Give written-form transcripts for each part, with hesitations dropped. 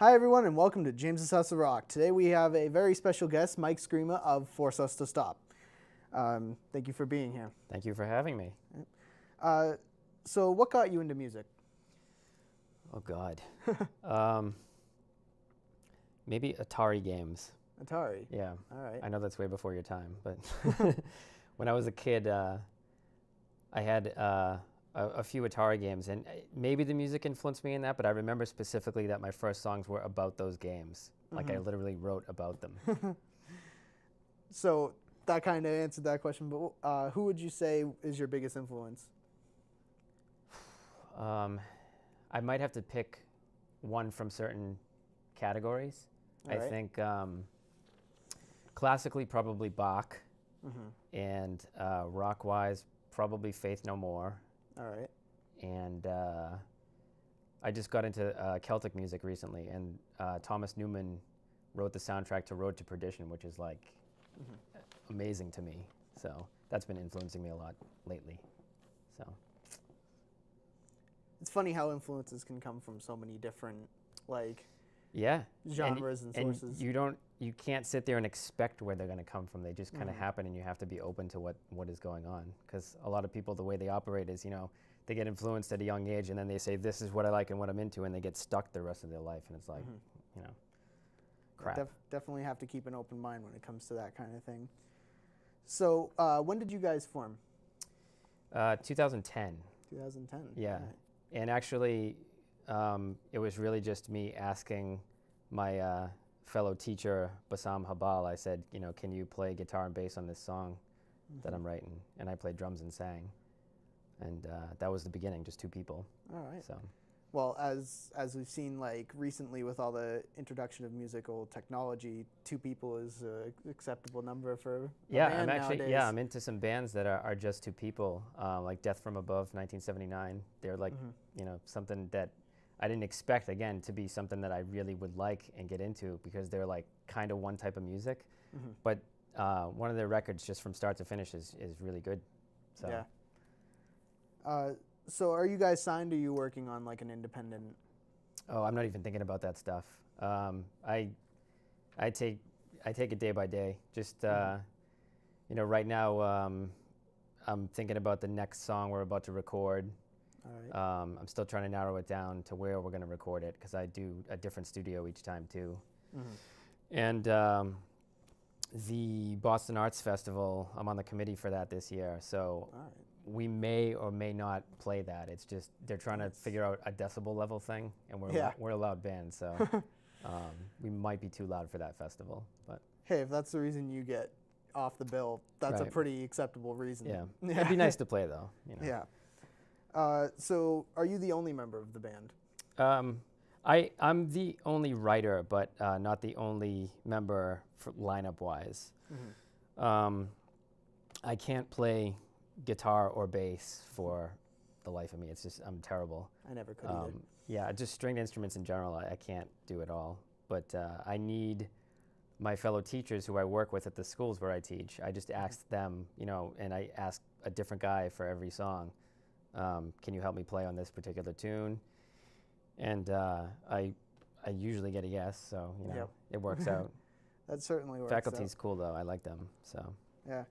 Hi everyone and welcome to James's House of Rock. Today we have a very special guest, Mike Scrima of Force Us to Stop. Thank you for being here. Thank you for having me. So what got you into music? Oh God. Maybe Atari games. Atari? Yeah. All right. I know that's way before your time, but when I was a kid, I had a few Atari games, and maybe the music influenced me in that, but I remember specifically that my first songs were about those games. Like I literally wrote about them. So that kind of answered that question, but who would you say is your biggest influence? I might have to pick one from certain categories. All I right. think classically probably Bach, and rock-wise probably Faith No More. All right. And I just got into Celtic music recently, and Thomas Newman wrote the soundtrack to Road to Perdition, which is like amazing to me. So that's been influencing me a lot lately. So It's funny how influences can come from so many different yeah, genres and sources. And you can't sit there and expect where they're going to come from. They just kind of happen, and you have to be open to what is going on. Because a lot of people, the way they operate is, they get influenced at a young age, and then they say, this is what I like and what I'm into, and they get stuck the rest of their life, and it's like, crap. Definitely have to keep an open mind when it comes to that kind of thing. So when did you guys form? 2010. 2010. Yeah. Right. And actually, it was really just me asking my fellow teacher, Bassam Habal, I said, can you play guitar and bass on this song that I'm writing? And I played drums and sang. And that was the beginning, just two people. All right. So, well, as we've seen recently with all the introduction of musical technology, two people is an acceptable number for a band nowadays. I'm into some bands that are just two people, like Death from Above, 1979. They're like, something that I didn't expect, again, to be something that I really would like and get into, because they're like kind of one type of music. But one of their records, just from start to finish, is really good. So. Yeah. So are you guys signed, or are you working on an independent? Oh, I'm not even thinking about that stuff. I take it day by day. Just right now, I'm thinking about the next song we're about to record. All right. I'm still trying to narrow it down to where we're going to record it, because I do a different studio each time too. And the Boston Arts Festival, I'm on the committee for that this year. So. All right. We may or may not play that. It's just they're trying to figure out a decibel level thing, and we're a loud band, so we might be too loud for that festival. But hey, if that's the reason you get off the bill, that's a pretty acceptable reason. Yeah. It'd be nice to play though. Yeah. So, are you the only member of the band? I'm the only writer, but not the only member lineup wise. I can't play guitar or bass for the life of me. It's just, I'm terrible. I never could either. Yeah, just stringed instruments in general, I can't do it all. But I need my fellow teachers who I work with at the schools where I teach. I just ask them, and I ask a different guy for every song, can you help me play on this particular tune? And I usually get a yes, so it works out. That certainly works out. Faculty's cool though, I like them, so. Yeah.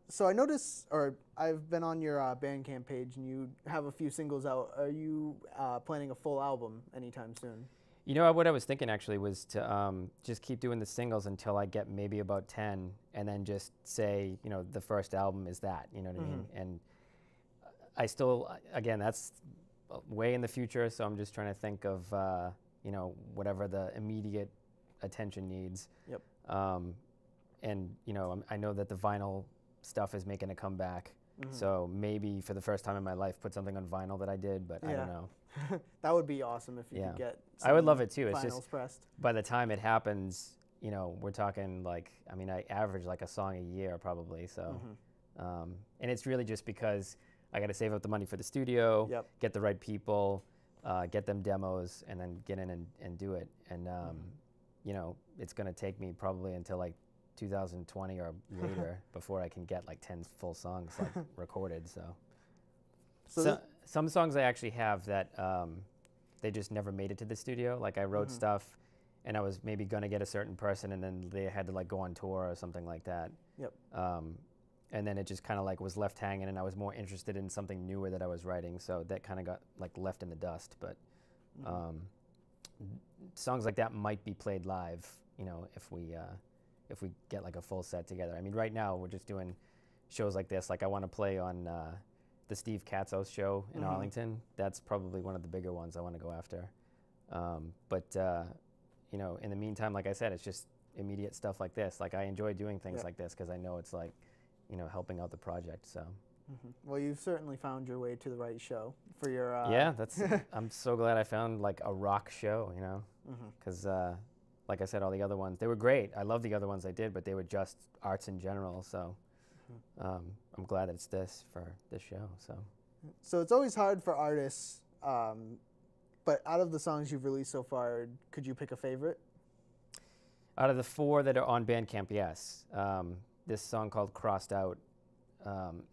So I noticed, or I've been on your Bandcamp page, and you have a few singles out. Are you planning a full album anytime soon? What I was thinking actually was to just keep doing the singles until I get maybe about 10, and then just say, the first album is that, you know what I mean? And I still, again, that's way in the future, so I'm just trying to think of, whatever the immediate attention needs. Yep. And I know that the vinyl stuff is making a comeback, so maybe for the first time in my life put something on vinyl that I did, but I don't know. That would be awesome if you could get some I would love it too. It's vinyls just pressed. By the time it happens, we're talking I average a song a year probably, so. And it's really just because I got to save up the money for the studio, get the right people, get them demos, and then get in and do it. And it's going to take me probably until 2020 or later before I can get 10 full songs recorded. So some songs I actually have that they just never made it to the studio. Like I wrote stuff, and I was maybe gonna get a certain person, and then they had to like go on tour or something like that. Yep. And then it just kind of like was left hanging, and I was more interested in something newer that I was writing, so that kind of got like left in the dust. But songs like that might be played live, you know, if we get like a full set together. I mean, right now we're just doing shows like this. Like I want to play on the Steve Katzos show in Arlington. That's probably one of the bigger ones I want to go after. You know, in the meantime, like I said, it's just immediate stuff like this. Like I enjoy doing things like this because I know it's like, you know, helping out the project. So. Well, you've certainly found your way to the right show for your. Yeah, that's. I'm so glad I found like a rock show, you know, because like I said, all the other ones, they were great. I love the other ones I did, but they were just arts in general. So I'm glad that it's this for this show. So it's always hard for artists, but out of the songs you've released so far, could you pick a favorite? Out of the 4 that are on Bandcamp, yes. This song called Crossed Out.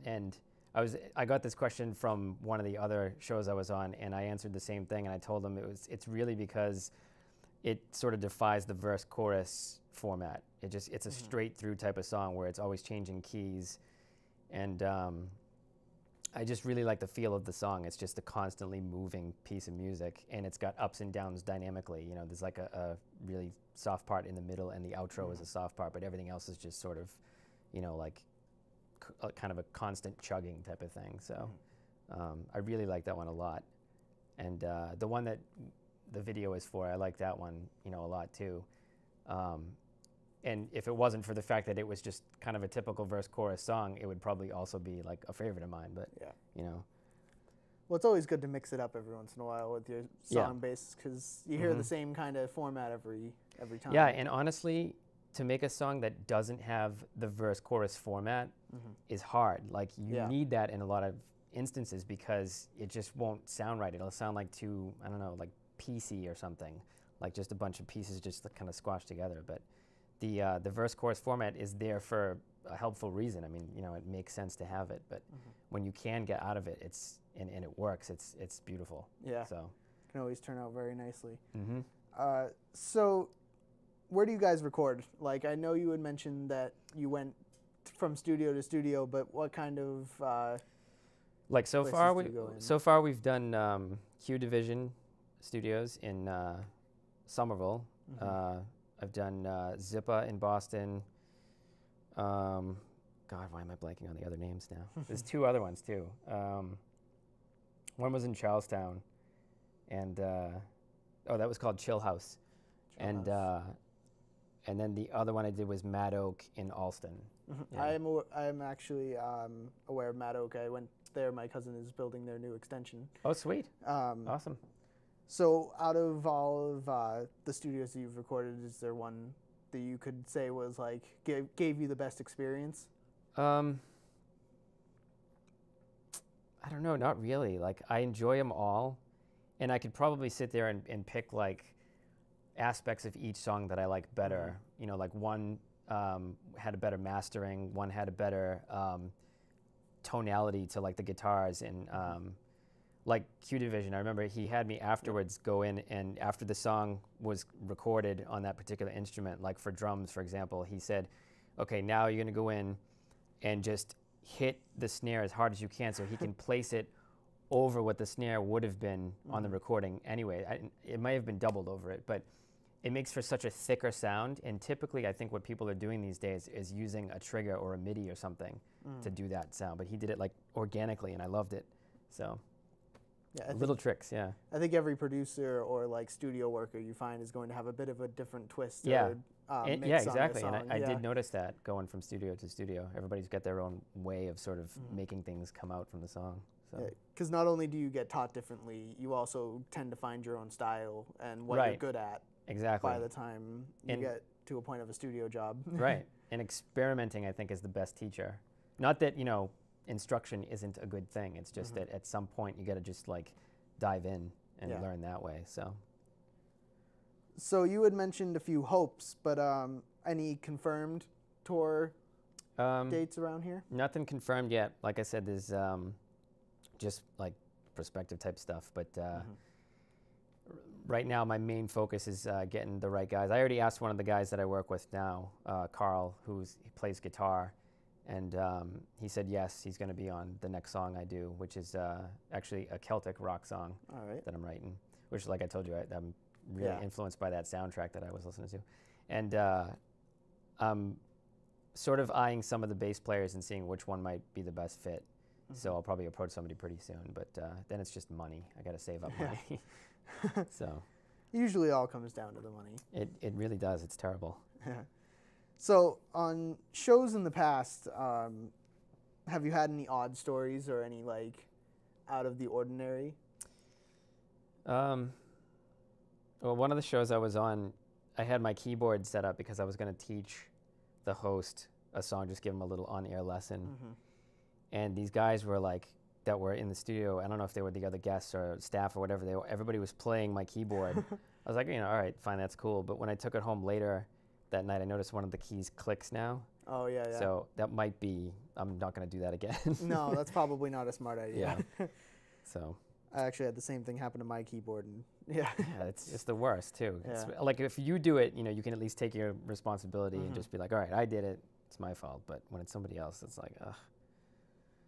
And I got this question from one of the other shows I was on, and I answered the same thing, and I told them it's really because it sort of defies the verse chorus format. It's a straight through type of song where it's always changing keys, and I just really like the feel of the song. It's just a constantly moving piece of music, and it's got ups and downs dynamically. You know, there's like a really soft part in the middle, and the outro is a soft part, but everything else is just sort of, you know, like kind of a constant chugging type of thing. So I really like that one a lot. And the one that the video is for, I like that one, you know, a lot too. And if it wasn't for the fact that it was just kind of a typical verse chorus song, it would probably also be like a favorite of mine. But you know, well, it's always good to mix it up every once in a while with your song base, because you hear the same kind of format every time. Yeah, and honestly, to make a song that doesn't have the verse chorus format is hard. Like you need that in a lot of instances because it just won't sound right. It'll sound like too, I don't know, like PC or something, like just a bunch of pieces just kind of squashed together. But the verse chorus format is there for a helpful reason. I mean, you know, it makes sense to have it, but when you can get out of it, and it works, it's beautiful. Yeah. So it can always turn out very nicely. So where do you guys record? Like, I know you had mentioned that you went from studio to studio, but what kind of like so far we've done Q Division Studios in Somerville. I've done Zippa in Boston. God, why am I blanking on the other names now? There's 2 other ones too. One was in Charlestown, and that was called Chill House. And then the other one I did was Mad Oak in Alston. Yeah. I'm actually aware of Mad Oak. I went there. My cousin is building their new extension. Oh, sweet. Awesome. So out of all of the studios that you've recorded, is there one that you could say was like gave you the best experience? I don't know, not really. Like I enjoy them all, and I could probably sit there and pick like aspects of each song that I like better. You know, like one had a better mastering, one had a better tonality to like the guitars, and like Q Division, I remember he had me afterwards go in, and after the song was recorded on that particular instrument, like for drums, for example, he said, okay, now you're gonna go in and just hit the snare as hard as you can so he can place it over what the snare would have been on the recording anyway. It might have been doubled over it, but it makes for such a thicker sound, and typically I think what people are doing these days is using a trigger or a MIDI or something to do that sound, but he did it like organically, and I loved it. So yeah, little tricks, yeah. I think every producer or like studio worker you find is going to have a bit of a different twist. Yeah, or, mix yeah, exactly. On and I did notice that going from studio to studio. Everybody's got their own way of sort of making things come out from the song. Because not only do you get taught differently, you also tend to find your own style and what you're good at. Exactly. By the time you get to a point of a studio job. Right. And experimenting, I think, is the best teacher. Not that, you know, instruction isn't a good thing. It's just that at some point you got to just like dive in and learn that way. So you had mentioned a few hopes, but any confirmed tour dates around here? Nothing confirmed yet. Like I said, there's just like prospective type stuff, but right now my main focus is getting the right guys. I already asked one of the guys that I work with now, Carl, he plays guitar, and he said yes, he's going to be on the next song I do, which is actually a Celtic rock song that I'm writing, which, like I told you, I'm really influenced by that soundtrack that I was listening to. And I'm sort of eyeing some of the bass players and seeing which one might be the best fit. So I'll probably approach somebody pretty soon, but then it's just money. I got to save up money. So usually all comes down to the money. It really does. It's terrible. So on shows in the past, have you had any odd stories or any like out of the ordinary? Well, one of the shows I was on, I had my keyboard set up because I was going to teach the host a song, just give him a little on-air lesson. And these guys were like, that were in the studio, I don't know if they were the other guests or staff or whatever, everybody was playing my keyboard. I was like, all right, fine, that's cool. But when I took it home later that night, I noticed one of the keys clicks now. Oh, yeah, yeah. So that might be, I'm not going to do that again. No, that's probably not a smart idea. Yeah. So I actually had the same thing happen to my keyboard, and it's the worst too. Yeah. It's like if you do it, you can at least take your responsibility and just be like, all right, I did it, it's my fault. But when it's somebody else, it's like, ugh.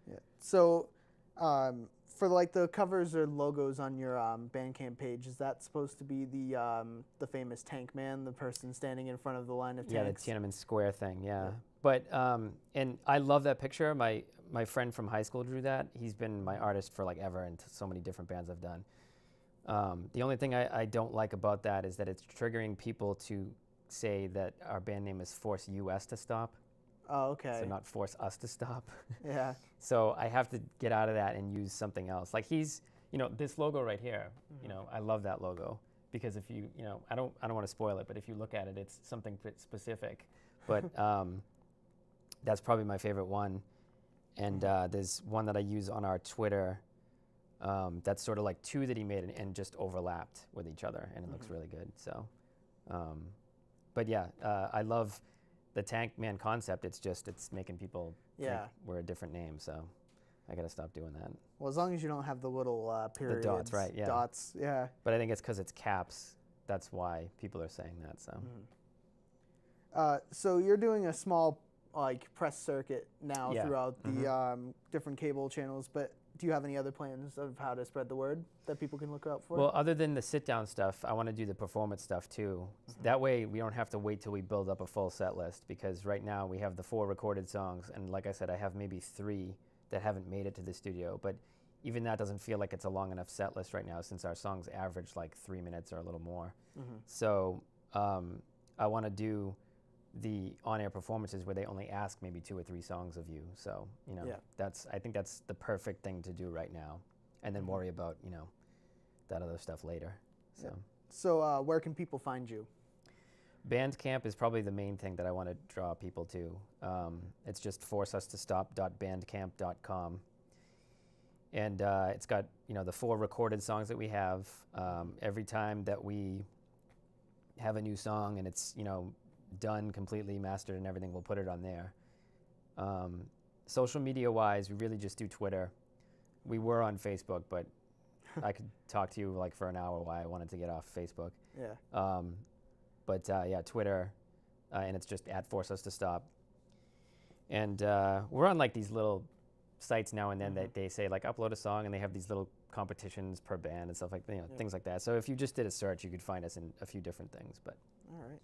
Yeah. So, for like the covers or logos on your Bandcamp page, is that supposed to be the famous tank man, the person standing in front of the line of tanks? Yeah, the Tiananmen Square thing. Yeah. But and I love that picture. My friend from high school drew that. He's been my artist for like ever in so many different bands I've done. The only thing I don't like about that is that it's triggering people to say that our band name is Force US to Stop. Oh, okay. So not Force Us to Stop. Yeah. So I have to get out of that and use something else. Like this logo right here, I love that logo because if you, I don't want to spoil it, but if you look at it, it's something specific. But that's probably my favorite one. And there's one that I use on our Twitter that's sort of like two that he made and just overlapped with each other, and it looks really good. So, but yeah, I love the Tank Man concept. It's making people think we're a different name. So I got to stop doing that. Well, as long as you don't have the little periods. The dots, right? Yeah. Dots, yeah. But I think it's because it's caps. That's why people are saying that. So. So you're doing a small like press circuit now throughout the different cable channels, but do you have any other plans of how to spread the word that people can look out for? Well, other than the sit-down stuff, I want to do the performance stuff too. That way we don't have to wait till we build up a full set list, because right now we have the 4 recorded songs, and like I said, I have maybe 3 that haven't made it to the studio, but even that doesn't feel like it's a long enough set list right now, since our songs average like 3 minutes or a little more. So I want to do the on-air performances where they only ask maybe 2 or 3 songs of you. So, I think that's the perfect thing to do right now, and then worry about, that other stuff later. So, So where can people find you? Bandcamp is probably the main thing that I want to draw people to. It's just forceustostop.bandcamp.com. And it's got, the 4 recorded songs that we have. Every time that we have a new song and it's, done, completely mastered and everything, we'll put it on there. Social media wise, we really just do Twitter. We were on Facebook, but I could talk to you like for an hour why I wanted to get off Facebook. Yeah. But Twitter, and it's just at Force Us to Stop. And we're on like these little sites now and then that they say like upload a song, and they have these little competitions per band and stuff like things like that. So if you just did a search, you could find us in a few different things. But all right.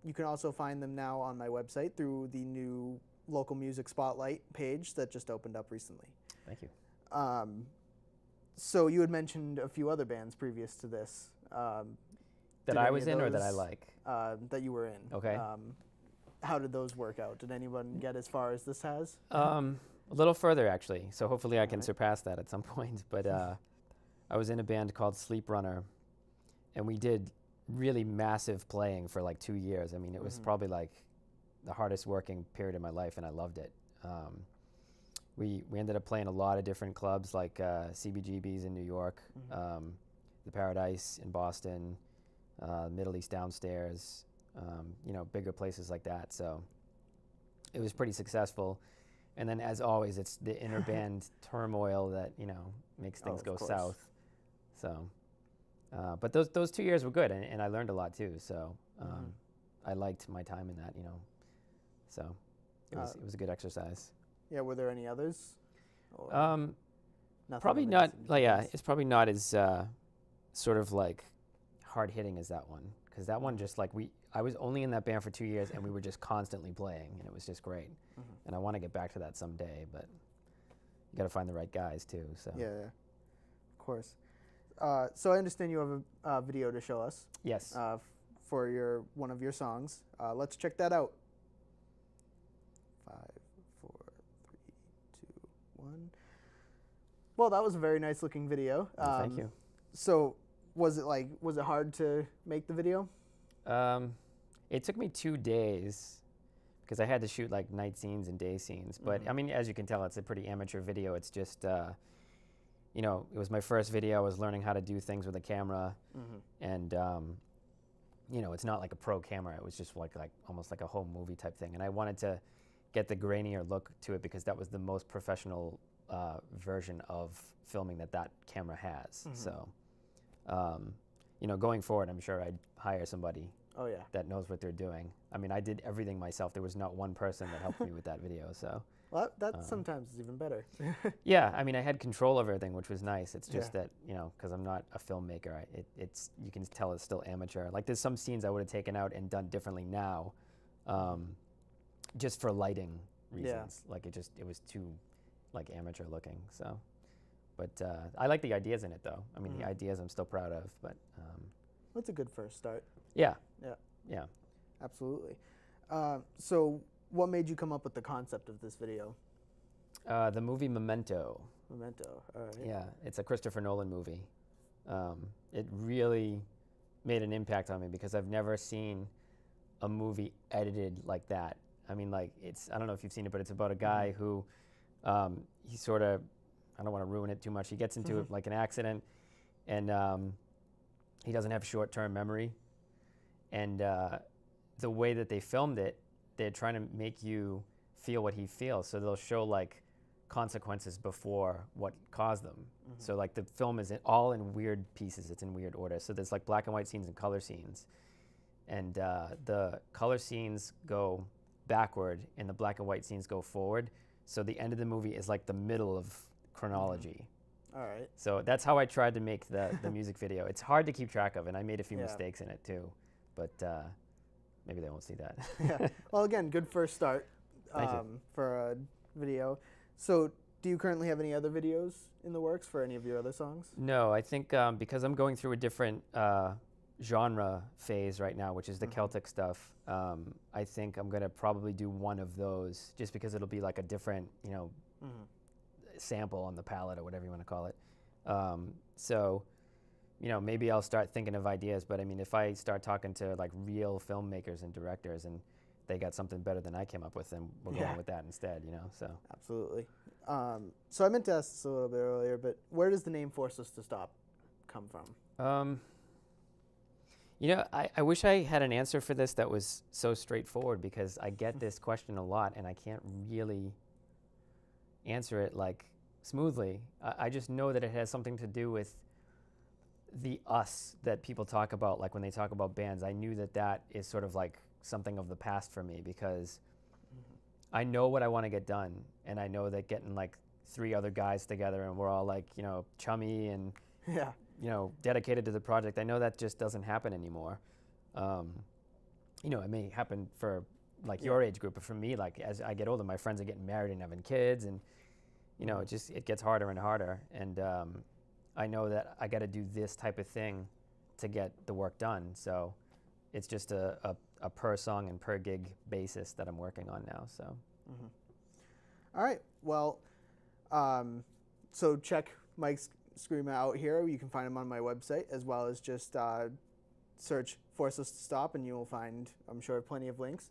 You can also find them now on my website through the new local music spotlight page that just opened up recently. Thank you. So you had mentioned a few other bands previous to this. That I was in or that I like? That you were in. Okay. How did those work out? Did anyone get as far as this has? A little further, actually. So hopefully I can surpass that at some point. But I was in a band called Sleep Runner, and we did really massive playing for like 2 years. I mean, it was probably like the hardest working period of my life, and I loved it. We ended up playing a lot of different clubs, like CBGB's in New York, the Paradise in Boston, Middle East Downstairs, bigger places like that. So it was pretty successful. And then, as always, it's the inner band turmoil that makes things go south. So But those 2 years were good, and I learned a lot too. So I liked my time in that, you know. So it was a good exercise. Yeah. Were there any others? Or Probably not. Like, yeah, it's probably not as sort of like hard hitting as that one, because that one just like I was only in that band for 2 years, and we were just constantly playing, and it was just great. And I want to get back to that someday, but you got to find the right guys too. So yeah, of course. So I understand you have a video to show us. Yes. For one of your songs. Let's check that out. 5, 4, 3, 2, 1. Well, that was a very nice looking video. Thank you. So was it hard to make the video? It took me 2 days because I had to shoot like night scenes and day scenes. But I mean, as you can tell, it's a pretty amateur video. It's just, you know, it was my first video. I was learning how to do things with a camera, and you know, it's not like a pro camera. It was just like almost like a home movie type thing. And I wanted to get the grainier look to it because that was the most professional version of filming that camera has. So, you know, going forward, I'm sure I'd hire somebody that knows what they're doing. I mean, I did everything myself. There was not one person that helped me with that video. So, well, that sometimes is even better. Yeah, I mean, I had control over everything, which was nice. It's just that, you know, because I'm not a filmmaker, it's you can tell it's still amateur. Like there's some scenes I would have taken out and done differently now, just for lighting reasons. Like it was too like amateur looking. So, but I like the ideas in it though. I mean, the ideas I'm still proud of. But that's a good first start. Yeah. Yeah. Yeah. Absolutely. So, what made you come up with the concept of this video? The movie Memento. Memento. All right. Yeah, it's a Christopher Nolan movie. It really made an impact on me because I've never seen a movie edited like that. I mean, like I don't know if you've seen it, but it's about a guy who he sort of, I don't want to ruin it too much. He gets into like an accident, and he doesn't have short-term memory. And the way that they filmed it, they're trying to make you feel what he feels. So they'll show like consequences before what caused them. So like the film is all in weird pieces. It's in weird order. So there's like black and white scenes and color scenes. And the color scenes go backward and the black and white scenes go forward. So the end of the movie is like the middle of chronology. All right. So that's how I tried to make the music video. It's hard to keep track of, and I made a few mistakes in it too. But maybe they won't see that. Yeah. Well, again, good first start for a video. So do you currently have any other videos in the works for any of your other songs? No, I think because I'm going through a different genre phase right now, which is the Celtic stuff, I think I'm going to probably do one of those just because it'll be like a different, you know, sample on the palette or whatever you want to call it. So, you know, maybe I'll start thinking of ideas, but I mean, if I start talking to like real filmmakers and directors and they got something better than I came up with, then we're going with that instead, you know, so. Absolutely. So I meant to ask this a little bit earlier, but where does the name Force Us to Stop come from? You know, I wish I had an answer for this that was so straightforward because I get this question a lot and I can't really answer it like smoothly. I just know that it has something to do with the us that people talk about, like when they talk about bands. I knew that is sort of like something of the past for me because I know what I want to get done, and I know that getting like 3 other guys together and we're all like, you know, chummy and you know, dedicated to the project, I know that just doesn't happen anymore. You know, it may happen for like your age group, but for me, like as I get older, my friends are getting married and having kids, and you know, it gets harder and harder. And I know that I got to do this type of thing to get the work done. So it's just a per song and per gig basis that I'm working on now. So. All right. Well, so check Mike Scrima out here. You can find him on my website, as well as just search Force Us to Stop, and you will find, I'm sure, plenty of links.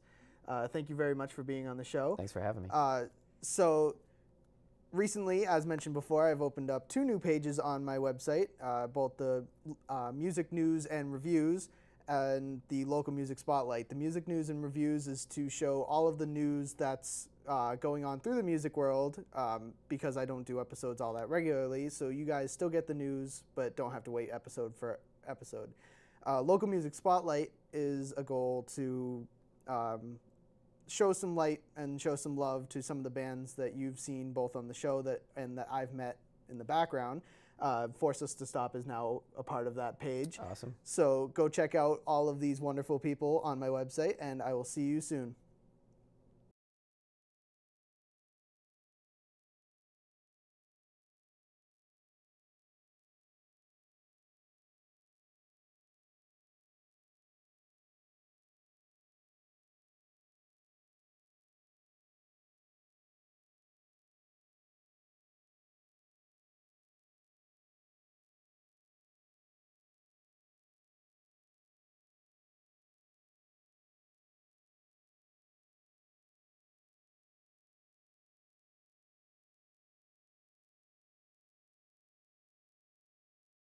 Thank you very much for being on the show. Thanks for having me. So recently, as mentioned before, I've opened up 2 new pages on my website, both the music news and reviews and the local music spotlight. The music news and reviews is to show all of the news that's going on through the music world, because I don't do episodes all that regularly, so you guys still get the news but don't have to wait episode. Local Music Spotlight is a goal to show some light and show some love to some of the bands that you've seen both on the show and that I've met in the background. Force Us to Stop is now a part of that page. Awesome. So go check out all of these wonderful people on my website, and I will see you soon.